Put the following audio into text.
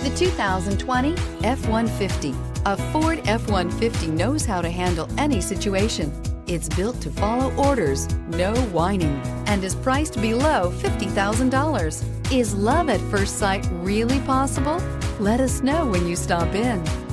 The 2020 F-150. A Ford F-150 knows how to handle any situation. It's built to follow orders, no whining, and is priced below $50,000. Is love at first sight really possible? Let us know when you stop in.